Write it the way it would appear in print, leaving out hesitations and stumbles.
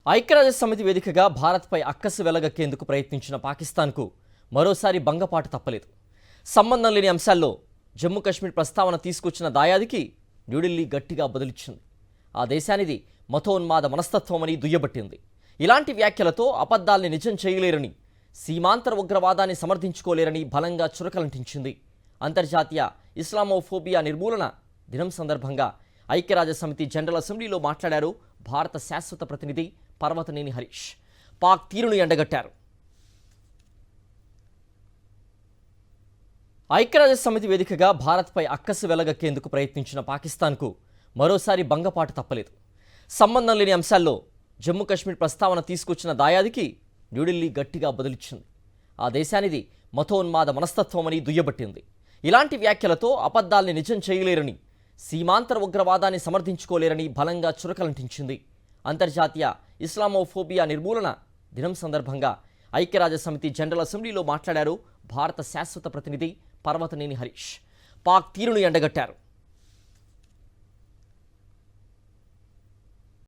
ఐక్యరాజ్య సమితి వేదికగా భారత్పై అక్కసు వెలగక్కేందుకు ప్రయత్నించిన పాకిస్తాన్కు మరోసారి భంగపాటు తప్పలేదు. సంబంధం లేని అంశాల్లో జమ్మూ కాశ్మీర్ ప్రస్తావన తీసుకొచ్చిన దాయాదికి న్యూఢిల్లీ గట్టిగా బదులిచ్చింది. ఆ దేశానిది మతోన్మాద మనస్తత్వమని దుయ్యబట్టింది. ఇలాంటి వ్యాఖ్యలతో అబద్ధాల్ని నిజం చేయలేరని, సీమాంతర ఉగ్రవాదాన్ని సమర్థించుకోలేరని బలంగా చురకలంటించింది. అంతర్జాతీయ ఇస్లామోఫోబియా నిర్మూలన దినం సందర్భంగా ఐక్యరాజ్య సమితి జనరల్ అసెంబ్లీలో మాట్లాడారు భారత శాశ్వత ప్రతినిధి పర్వతనేని హరీష్. పాక్ తీరును ఎండగట్టారు. ఐక్యరాజ్య సమితి వేదికగా భారత్పై అక్కసు వెలగక్కేందుకు ప్రయత్నించిన పాకిస్తాన్కు మరోసారి భంగపాటు తప్పలేదు. సంబంధం లేని అంశాల్లో జమ్మూ కాశ్మీర్ ప్రస్తావన తీసుకొచ్చిన దాయాదికి న్యూఢిల్లీ గట్టిగా బదులిచ్చింది. ఆ దేశానిది మతోన్మాద మనస్తత్వమని దుయ్యబట్టింది. ఇలాంటి వ్యాఖ్యలతో అబద్ధాల్ని నిజం చేయలేరని, సీమాంతర ఉగ్రవాదాన్ని సమర్థించుకోలేరని బలంగా చురకలంటించింది. అంతర్జాతీయ ఇస్లామోఫోబియా నిర్మూలన దినం సందర్భంగా ఐక్యరాజ్య సమితి జనరల్ అసెంబ్లీలో మాట్లాడారు భారత శాశ్వత ప్రతినిధి పర్వతనేని హరీష్. పాక్ తీరును ఎండగట్టారు.